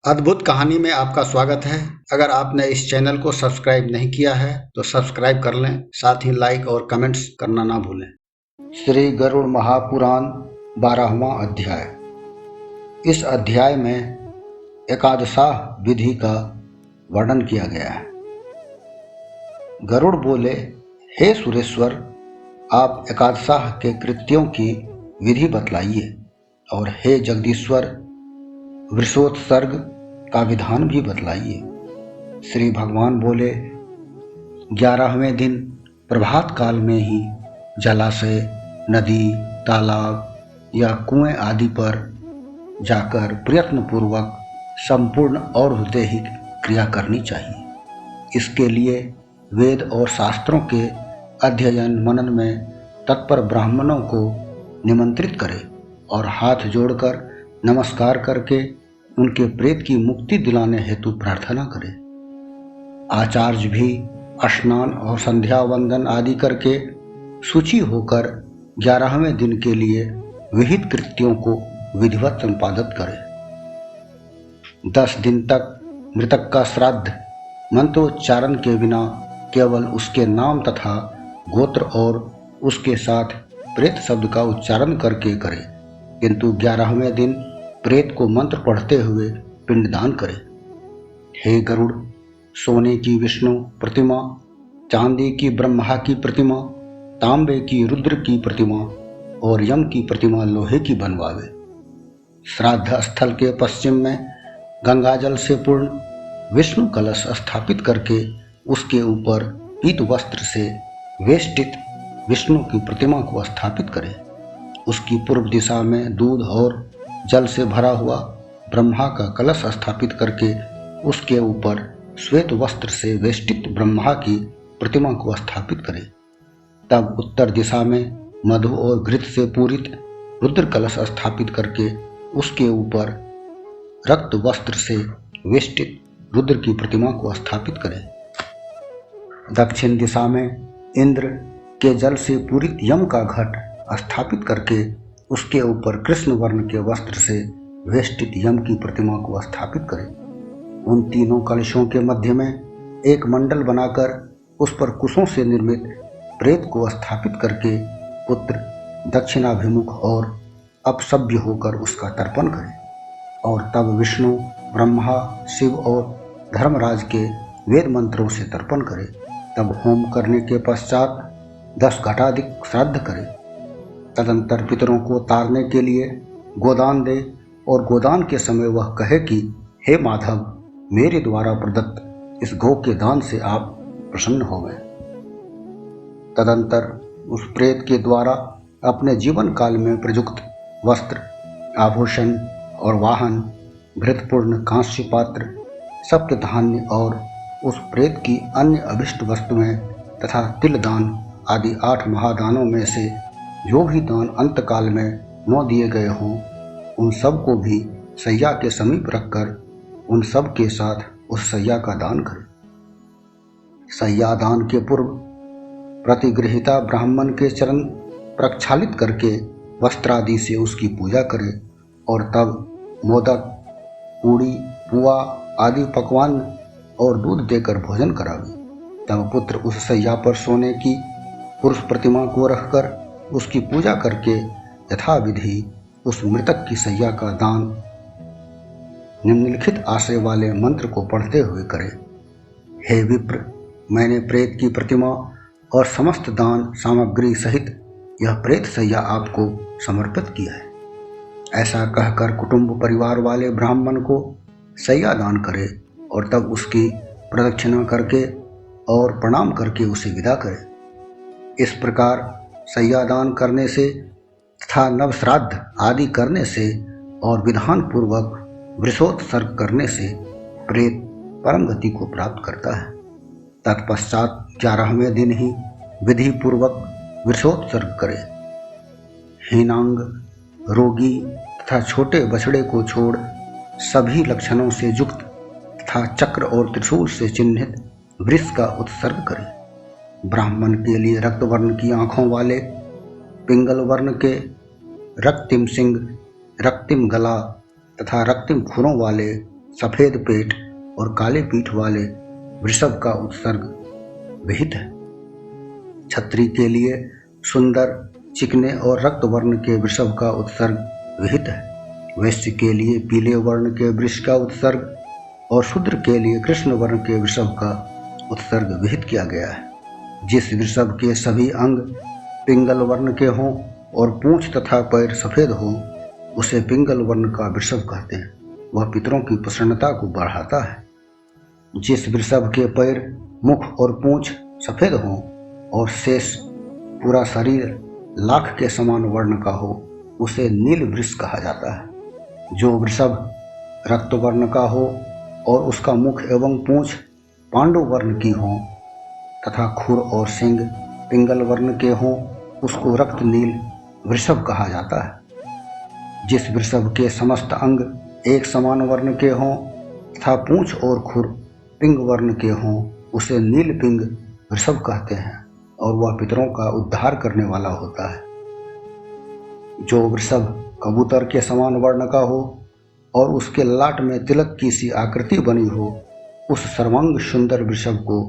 अद्भुत कहानी में आपका स्वागत है। अगर आपने इस चैनल को सब्सक्राइब नहीं किया है तो सब्सक्राइब कर लें, साथ ही लाइक और कमेंट्स करना ना भूलें। श्री गरुड़ महापुराण 12वां अध्याय। इस अध्याय में एकादशाह विधि का वर्णन किया गया है। गरुड़ बोले, हे सुरेश्वर, आप एकादशाह के कृत्यों की विधि बतलाइए, और हे जगदीश्वर, वृषोत्सर्ग का विधान भी बतलाइए। श्री भगवान बोले, 11वें दिन प्रभात काल में ही जलाशय, नदी, तालाब या कुएं आदि पर जाकर प्रयत्नपूर्वक संपूर्ण और हृदयिक क्रिया करनी चाहिए। इसके लिए वेद और शास्त्रों के अध्ययन मनन में तत्पर ब्राह्मणों को निमंत्रित करें और हाथ जोड़कर नमस्कार करके उनके प्रेत की मुक्ति दिलाने हेतु प्रार्थना करें। आचार्य भी स्नान और संध्या वंदन आदि करके शुचि होकर 11वें दिन के लिए विहित कृत्यों को विधिवत संपादित करें। 10 दिन तक मृतक का श्राद्ध मंत्रोच्चारण के बिना केवल उसके नाम तथा गोत्र और उसके साथ प्रेत शब्द का उच्चारण करके करें, किंतु 11वें दिन प्रेत को मंत्र पढ़ते हुए पिंडदान करें। हे गरुड़, सोने की विष्णु प्रतिमा, चांदी की ब्रह्मा की प्रतिमा, तांबे की रुद्र की प्रतिमा और यम की प्रतिमा लोहे की बनवावे। श्राद्ध स्थल के पश्चिम में गंगाजल से पूर्ण विष्णु कलश स्थापित करके उसके ऊपर पीत वस्त्र से वेष्टित विष्णु की प्रतिमा को स्थापित करें। उसकी पूर्व दिशा में दूध और जल से भरा हुआ ब्रह्मा का कलश स्थापित करके उसके ऊपर श्वेत वस्त्र से वेष्टित ब्रह्मा की प्रतिमा को स्थापित करें। तब उत्तर दिशा में मधु और घृत से पूरित रुद्र कलश स्थापित करके उसके ऊपर रक्त वस्त्र से वेष्टित रुद्र की प्रतिमा को स्थापित करें। दक्षिण दिशा में इंद्र के जल से पूरित यम का घट स्थापित करके उसके ऊपर कृष्ण वर्ण के वस्त्र से वेष्टित यम की प्रतिमा को स्थापित करें। उन तीनों कलशों के मध्य में एक मंडल बनाकर उस पर कुशों से निर्मित प्रेत को स्थापित करके पुत्र दक्षिणाभिमुख और अपसभ्य होकर उसका तर्पण करें, और तब विष्णु, ब्रह्मा, शिव और धर्मराज के वेद मंत्रों से तर्पण करें। तब होम करने के पश्चात 10 घटाधिक श्राद्ध करें। तदंतर पितरों को तारने के लिए गोदान दे, और गोदान के समय वह कहे कि हे माधव, मेरे द्वारा प्रदत्त इस गौ के दान से आप प्रसन्न हो गए। तदंतर उस प्रेत के द्वारा अपने जीवन काल में प्रयुक्त वस्त्र, आभूषण और वाहन, घृतपूर्ण कांस्य पात्र, सप्त धान्य और उस प्रेत की अन्य अभिष्ट वस्तुएं तथा तिलदान आदि 8 महादानों में से जो भी दान अंतकाल में न दिए गए हों, उन सब को भी सैया के समीप रखकर उन सब के साथ उस सैया का दान करें। सैया दान के पूर्व प्रतिगृहिता ब्राह्मण के चरण प्रक्षालित करके वस्त्रादि से उसकी पूजा करे, और तब मोदक, पूड़ी, पुआ आदि पकवान और दूध देकर भोजन करावे। तब पुत्र उस सैया पर सोने की पुरुष प्रतिमा को रखकर उसकी पूजा करके यथाविधि उस मृतक की सैया का दान निम्नलिखित आशय वाले मंत्र को पढ़ते हुए करे। हे विप्र, मैंने प्रेत की प्रतिमा और समस्त दान सामग्री सहित यह प्रेत सैया आपको समर्पित किया है। ऐसा कहकर कुटुंब परिवार वाले ब्राह्मण को सैया दान करे, और तब उसकी प्रदक्षिणा करके और प्रणाम करके उसे विदा करे। इस प्रकार सैया दान करने से तथा नवश्राद्ध आदि करने से और विधान पूर्वक वृषोत्सर्ग करने से प्रेत परम गति को प्राप्त करता है। तत्पश्चात 11वें दिन ही विधि पूर्वक वृषोत्सर्ग करे। हीनांग, रोगी तथा छोटे बछड़े को छोड़ सभी लक्षणों से युक्त तथा चक्र और त्रिशूल से चिन्हित वृष का उत्सर्ग करे। ब्राह्मण के लिए रक्त वर्ण की आँखों वाले, पिंगल वर्ण के रक्तिम सिंह, रक्तिम गला तथा रक्तिम खुरों वाले सफेद पेट और काले पीठ वाले वृषभ का उत्सर्ग विहित है। छत्री के लिए सुंदर, चिकने और रक्त वर्ण के वृषभ का उत्सर्ग विहित है। वैश्य के लिए पीले वर्ण के वृष का उत्सर्ग और शूद्र के लिए कृष्ण वर्ण के वृषभ का उत्सर्ग विहित किया गया है। जिस वृषभ के सभी अंग पिंगल वर्ण के हों और पूंछ तथा पैर सफेद हों, उसे पिंगल वर्ण का वृषभ कहते हैं। वह पितरों की प्रसन्नता को बढ़ाता है। जिस वृषभ के पैर, मुख और पूंछ सफेद हों और शेष पूरा शरीर लाख के समान वर्ण का हो, उसे नील वृष कहा जाता है। जो वृषभ रक्त वर्ण का हो और उसका मुख एवं पूंछ पांडु वर्ण की हों तथा खुर और सिंग पिंगल वर्ण के हों, उसको रक्त नील वृषभ कहा जाता है। जिस वृषभ के समस्त अंग एक समान वर्ण के हों तथा पूंछ और खुर पिंग वर्ण के हों, उसे नील पिंग वृषभ कहते हैं और वह पितरों का उद्धार करने वाला होता है। जो वृषभ कबूतर के समान वर्ण का हो और उसके ललाट में तिलक की सी आकृति बनी हो, उस सर्वांग सुंदर वृषभ को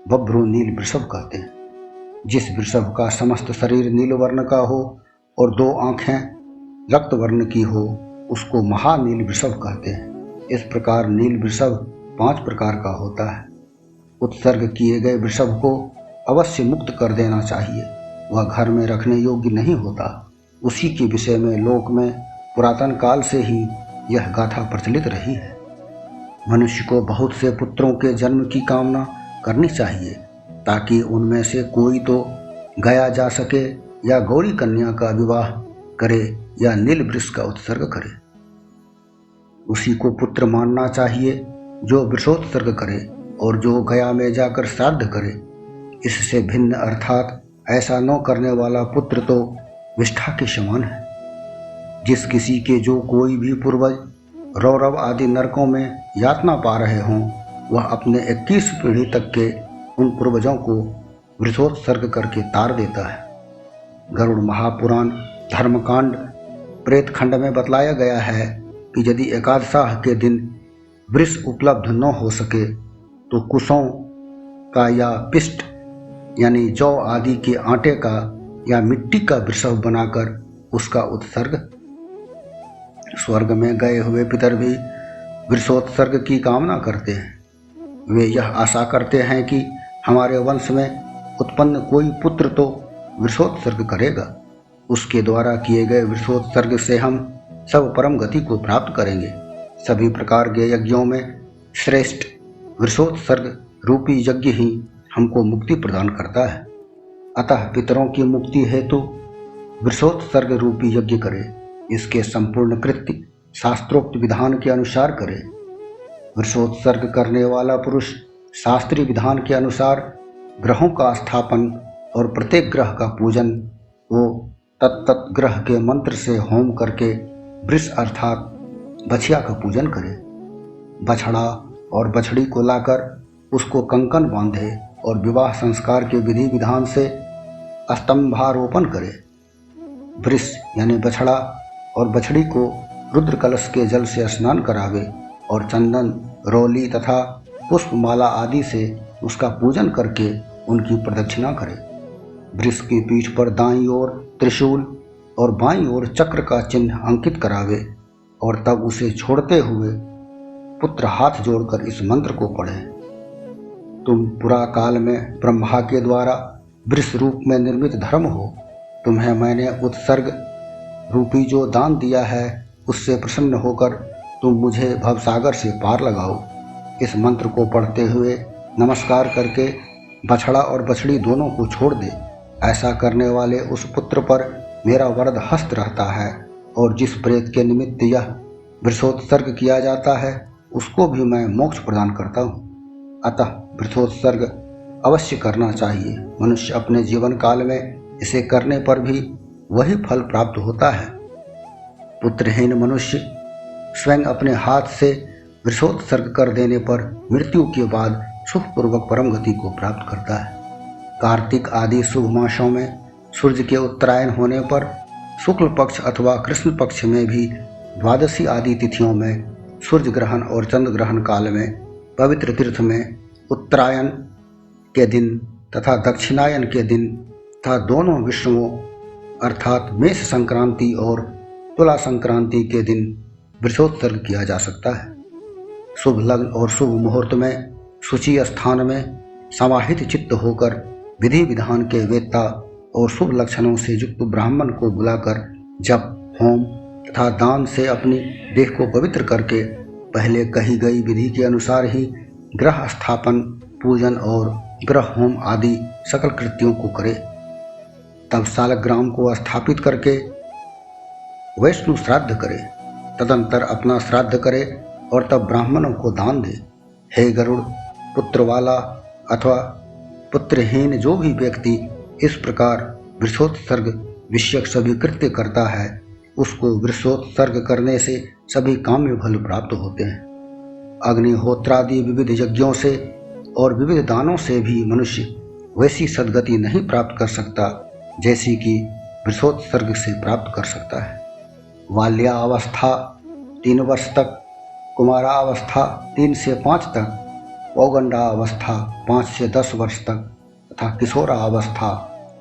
बभ्रू नील वृषभ कहते हैं। जिस वृषभ का समस्त शरीर नील वर्ण का हो और 2 आंखें रक्त वर्ण की हो, उसको महानील वृषभ कहते हैं। इस प्रकार नील वृषभ 5 प्रकार का होता है। उत्सर्ग किए गए वृषभ को अवश्य मुक्त कर देना चाहिए। वह घर में रखने योग्य नहीं होता। उसी के विषय में लोक में पुरातन काल से ही यह गाथा प्रचलित रही है। मनुष्य को बहुत से पुत्रों के जन्म की कामना करनी चाहिए, ताकि उनमें से कोई तो गया जा सके या गौरी कन्या का विवाह करे या नील वृष का उत्सर्ग करे। उसी को पुत्र मानना चाहिए जो वृषोत्सर्ग करे और जो गया में जाकर श्राद्ध करे। इससे भिन्न अर्थात ऐसा न करने वाला पुत्र तो विष्ठा के समान है। जिस किसी के जो कोई भी पूर्वज रौरव आदि नरकों में यातना पा रहे हों, वह अपने 21 पीढ़ी तक के उन पूर्वजों को वृषोत्सर्ग करके तार देता है। गरुड़ महापुराण धर्मकांड प्रेत खंड में बतलाया गया है कि यदि एकादशाह के दिन वृष उपलब्ध न हो सके तो कुशों का या पिष्ट यानी जौ आदि के आटे का या मिट्टी का वृषभ बनाकर उसका उत्सर्ग। स्वर्ग में गए हुए पितर भी वृषोत्सर्ग की कामना करते हैं। वे यह आशा करते हैं कि हमारे वंश में उत्पन्न कोई पुत्र तो वृषोत्सर्ग करेगा। उसके द्वारा किए गए वृषोत्सर्ग से हम सब परम गति को प्राप्त करेंगे। सभी प्रकार के यज्ञों में श्रेष्ठ वृषोत्सर्ग रूपी यज्ञ ही हमको मुक्ति प्रदान करता है। अतः पितरों की मुक्ति हेतु वृषोत्सर्ग रूपी यज्ञ करें। इसके संपूर्ण कृत्य शास्त्रोक्त विधान के अनुसार करे। वृषोत्सर्ग करने वाला पुरुष शास्त्रीय विधान के अनुसार ग्रहों का स्थापन और प्रत्येक ग्रह का पूजन वो तत्त ग्रह के मंत्र से होम करके वृष अर्थात बछिया का पूजन करे। बछड़ा और बछड़ी को लाकर उसको कंकन बांधे और विवाह संस्कार के विधि विधान से स्तंभारोपण करे। वृष यानी बछड़ा और बछड़ी को रुद्र कलश के जल से स्नान करावे और चंदन, रोली तथा पुष्पमाला आदि से उसका पूजन करके उनकी प्रदक्षिणा करे। वृष की पीठ पर दाईं ओर त्रिशूल और बाईं ओर चक्र का चिन्ह अंकित करावे और तब उसे छोड़ते हुए पुत्र हाथ जोड़कर इस मंत्र को पढ़े। तुम पुरा काल में ब्रह्मा के द्वारा वृष रूप में निर्मित धर्म हो। तुम्हें मैंने उत्सर्ग रूपी जो दान दिया है उससे प्रसन्न होकर तुम मुझे भवसागर से पार लगाओ। इस मंत्र को पढ़ते हुए नमस्कार करके बछड़ा और बछड़ी दोनों को छोड़ दे। ऐसा करने वाले उस पुत्र पर मेरा वरद हस्त रहता है और जिस प्रेत के निमित्त यह वृषोत्सर्ग किया जाता है उसको भी मैं मोक्ष प्रदान करता हूँ। अतः वृषोत्सर्ग अवश्य करना चाहिए। मनुष्य अपने जीवन काल में इसे करने पर भी वही फल प्राप्त होता है। पुत्रहीन मनुष्य स्वयं अपने हाथ से वृषोत्सर्ग कर देने पर मृत्यु के बाद सुखपूर्वक परम गति को प्राप्त करता है। कार्तिक आदि शुभ मासों में सूर्य के उत्तरायण होने पर शुक्ल पक्ष अथवा कृष्ण पक्ष में भी द्वादशी आदि तिथियों में सूर्य ग्रहण और चंद्र ग्रहण काल में पवित्र तीर्थ में उत्तरायण के दिन तथा दक्षिणायन के दिन तथा दोनों विषुओं अर्थात मेष संक्रांति और तुला संक्रांति के दिन वृषोत्सर्ग किया जा सकता है। शुभ लग्न और शुभ मुहूर्त में शुचि स्थान में समाहित चित्त होकर विधि विधान के वेत्ता और शुभ लक्षणों से युक्त ब्राह्मण को बुलाकर जप, होम तथा दान से अपनी देह को पवित्र करके पहले कही गई विधि के अनुसार ही ग्रह स्थापन, पूजन और ग्रह होम आदि सकल कृत्यों को करे। तब सालग्राम को स्थापित करके वैष्णु श्राद्ध करे। तदंतर अपना श्राद्ध करे और तब ब्राह्मणों को दान दे। हे गरुड़, पुत्र वाला अथवा पुत्रहीन जो भी व्यक्ति इस प्रकार वृषोत्सर्ग विषयक सभी कृत्य करता है, उसको वृषोत्सर्ग करने से सभी काम्य फल प्राप्त होते हैं। अग्निहोत्रादि विविध यज्ञों से और विविध दानों से भी मनुष्य वैसी सद्गति नहीं प्राप्त कर सकता जैसी कि वृषोत्सर्ग से प्राप्त कर सकता है। बाल्यावस्था 3 वर्ष तक, कुमारावस्था 3 से 5 तक, पौगंडावस्था 5 से 10 वर्ष तक तथा किशोरावस्था,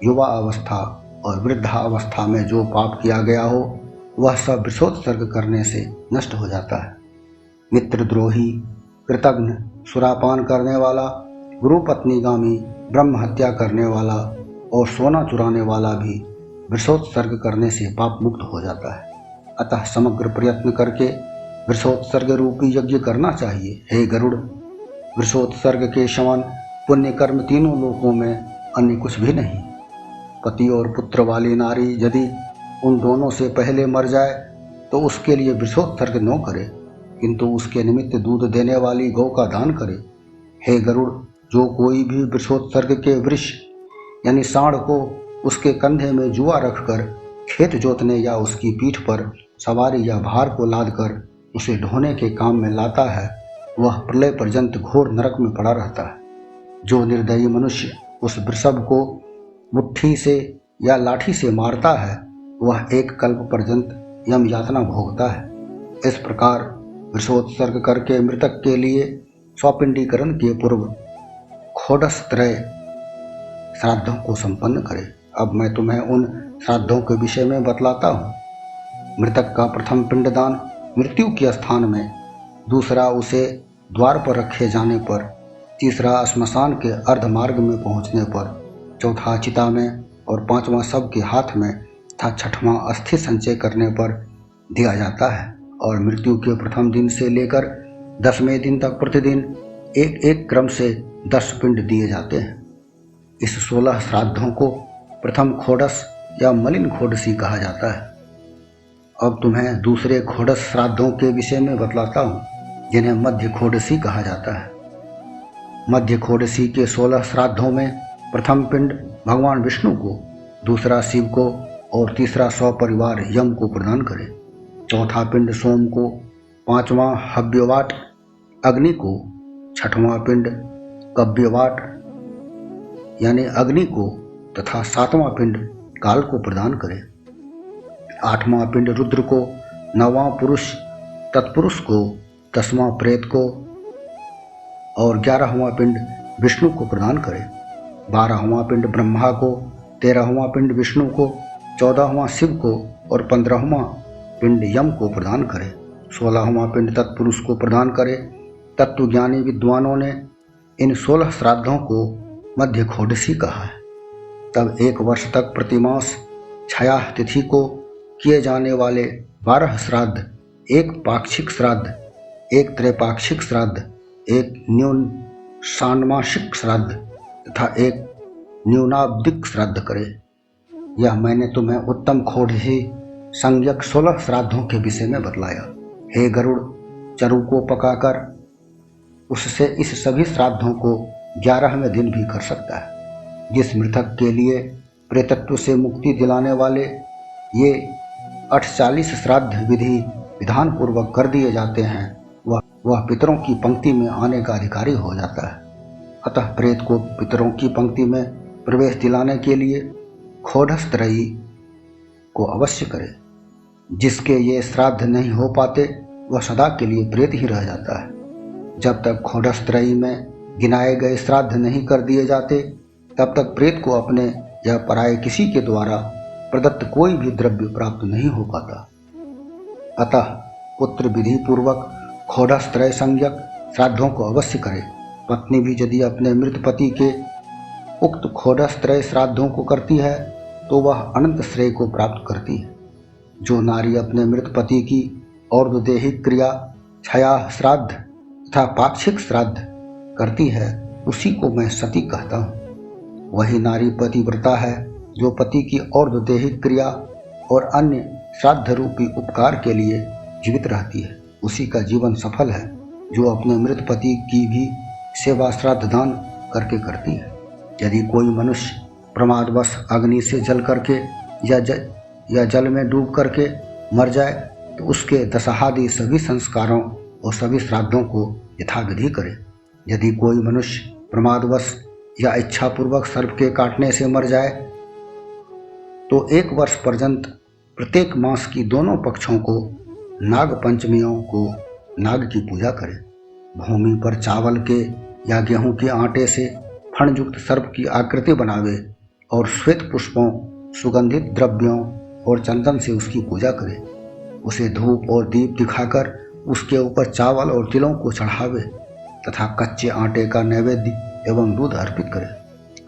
युवा अवस्था और वृद्धावस्था में जो पाप किया गया हो वह सब वृषोत्सर्ग करने से नष्ट हो जाता है। मित्रद्रोही, कृतघ्न, सुरापान करने वाला, गुरुपत्नीगामी, ब्रह्म हत्या करने वाला और सोना चुराने वाला भी वृषोत्सर्ग करने से पाप मुक्त हो जाता है। अतः समग्र प्रयत्न करके वृषोत्सर्ग रूपी यज्ञ करना चाहिए। हे गरुड़, वृषोत्सर्ग के समान पुण्य कर्म तीनों लोकों में अन्य कुछ भी नहीं। पति और पुत्र वाली नारी यदि उन दोनों से पहले मर जाए तो उसके लिए वृषोत्सर्ग न करे, किंतु उसके निमित्त दूध देने वाली गौ का दान करे। हे गरुड़, जो कोई भी वृषोत्सर्ग के वृष यानी सांड को उसके कंधे में जुआ रखकर खेत जोतने या उसकी पीठ पर सवारी या भार को लादकर उसे ढोने के काम में लाता है, वह प्रलय पर्यंत घोर नरक में पड़ा रहता है। जो निर्दयी मनुष्य उस वृषभ को मुट्ठी से या लाठी से मारता है, वह 1 कल्प पर्यंत यम यातना भोगता है। इस प्रकार वृषोत्सर्ग करके मृतक के लिए स्वपिंडीकरण के पूर्व षोडशत्रय श्राद्धों को संपन्न करे। अब मैं तुम्हें उन श्राद्धों के विषय में बतलाता हूँ। मृतक का प्रथम पिंडदान मृत्यु के स्थान में, दूसरा उसे द्वार पर रखे जाने पर, तीसरा श्मशान के अर्धमार्ग में पहुँचने पर, चौथा चिता में और 5वां शव के हाथ में तथा 6वां अस्थि संचय करने पर दिया जाता है। और मृत्यु के प्रथम दिन से लेकर 10वें दिन तक प्रतिदिन एक क्रम से 10 पिंड दिए जाते हैं। इस 16 श्राद्धों को प्रथम षोडश या मलिन षोडशी कहा जाता है। अब तुम्हें दूसरे षोडश श्राद्धों के विषय में बतलाता हूँ, जिन्हें मध्य षोडशी कहा जाता है। मध्य षोडशी के 16 श्राद्धों में प्रथम पिंड भगवान विष्णु को, दूसरा शिव को और तीसरा सपरिवार यम को प्रदान करें। चौथा पिंड सोम को, 5वां हव्यवाट अग्नि को, 6वां पिंड कव्यवाट यानी अग्नि को तथा 7वां पिंड काल को प्रदान करें। 8वां पिंड रुद्र को, 9वां पुरुष तत्पुरुष को, 10वां प्रेत को और 11वां पिंड विष्णु को प्रदान करें। 12वां पिंड ब्रह्मा को, 13वां पिंड विष्णु को, 14वां शिव को और 15वां पिंड यम को प्रदान करें। 16वां पिंड तत्पुरुष को प्रदान करें। तत्वज्ञानी विद्वानों ने इन 16 श्राद्धों को मध्य षोडशी कहा है। तब 1 वर्ष तक प्रतिमास छाया तिथि को किए जाने वाले 12 श्राद्ध, 1 पाक्षिक श्राद्ध, 1 त्रैपाक्षिक श्राद्ध, 1 न्यून षाण्मासिक श्राद्ध तथा 1 न्यूनाब्दिक श्राद्ध करे। यह मैंने तुम्हें उत्तम षोडशी संज्ञक 16 श्राद्धों के विषय में बतलाया। हे गरुड़, चरु को पकाकर उससे इस सभी श्राद्धों को 11वें दिन भी कर सकता है। जिस मृतक के लिए प्रेतत्व से मुक्ति दिलाने वाले ये 48 श्राद्ध विधि विधान पूर्वक कर दिए जाते हैं, वह पितरों की पंक्ति में आने का अधिकारी हो जाता है। अतः प्रेत को पितरों की पंक्ति में प्रवेश दिलाने के लिए षोडशत्रयी को अवश्य करे। जिसके ये श्राद्ध नहीं हो पाते वह सदा के लिए प्रेत ही रह जाता है। जब तक खोडस्त्रयी में गिनाए गए श्राद्ध नहीं कर दिए जाते, तब तक प्रेत को अपने या पराये किसी के द्वारा प्रदत्त कोई भी द्रव्य प्राप्त नहीं हो पाता। अतः पुत्र विधि पूर्वक खोडस्त्रय संज्ञक श्राद्धों को अवश्य करे। पत्नी भी यदि अपने मृत पति के उक्त खोडस्त्रय श्राद्धों को करती है तो वह अनंत श्रेय को प्राप्त करती है। जो नारी अपने मृत पति की और्ध्वदेहिक क्रिया, छया श्राद्ध तथा पाक्षिक श्राद्ध करती है, उसी को मैं सती कहता हूँ। वही नारी पतिव्रता है जो पति की और्ध्वदेहिक क्रिया और अन्य श्राद्ध रूपी उपकार के लिए जीवित रहती है। उसी का जीवन सफल है जो अपने मृत पति की भी सेवा श्राद्ध दान करके करती है। यदि कोई मनुष्य प्रमादवश अग्नि से जल करके या जल में डूब करके मर जाए तो उसके दशहादि सभी संस्कारों और सभी श्राद्धों को यथाविधि करे। यदि कोई मनुष्य प्रमादवश या इच्छापूर्वक सर्प के काटने से मर जाए तो 1 वर्ष पर्यंत प्रत्येक मास की दोनों पक्षों को नाग पंचमियों को नाग की पूजा करे। भूमि पर चावल के या गेहूं के आटे से फणयुक्त सर्प की आकृति बनावे और श्वेत पुष्पों, सुगंधित द्रव्यों और चंदन से उसकी पूजा करे। उसे धूप और दीप दिखाकर उसके ऊपर चावल और तिलों को चढ़ावे तथा कच्चे आटे का नैवेद्य एवं दूध अर्पित करे।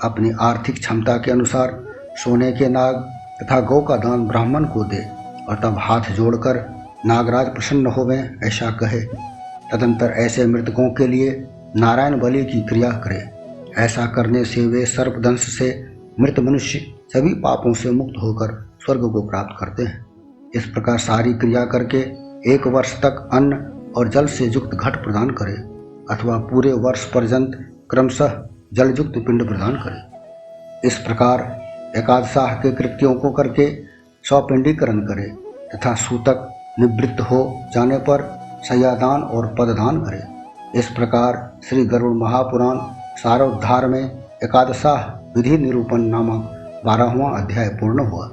अपनी आर्थिक क्षमता के अनुसार सोने के नाग तथा गौ का दान ब्राह्मण को दे और तब हाथ जोड़कर नागराज प्रसन्न होवें ऐसा कहे। तदंतर ऐसे मृतकों के लिए नारायण बलि की क्रिया करे। ऐसा करने से वे सर्पदंश से मृत मनुष्य सभी पापों से मुक्त होकर स्वर्ग को प्राप्त करते हैं। इस प्रकार सारी क्रिया करके 1 वर्ष तक अन्न और जल से युक्त घट प्रदान करे अथवा पूरे वर्ष पर्यंत क्रमशः जलयुक्त पिंड प्रदान करे। इस प्रकार एकादशाह के कृत्यों को करके स्वपिंडीकरण करे तथा सूतक निवृत्त हो जाने पर शय्यादान और पददान करे। इस प्रकार श्री गरुड़ महापुराण सारोद्धार में एकादशाह विधि निरूपण नामक 12वां अध्याय पूर्ण हुआ।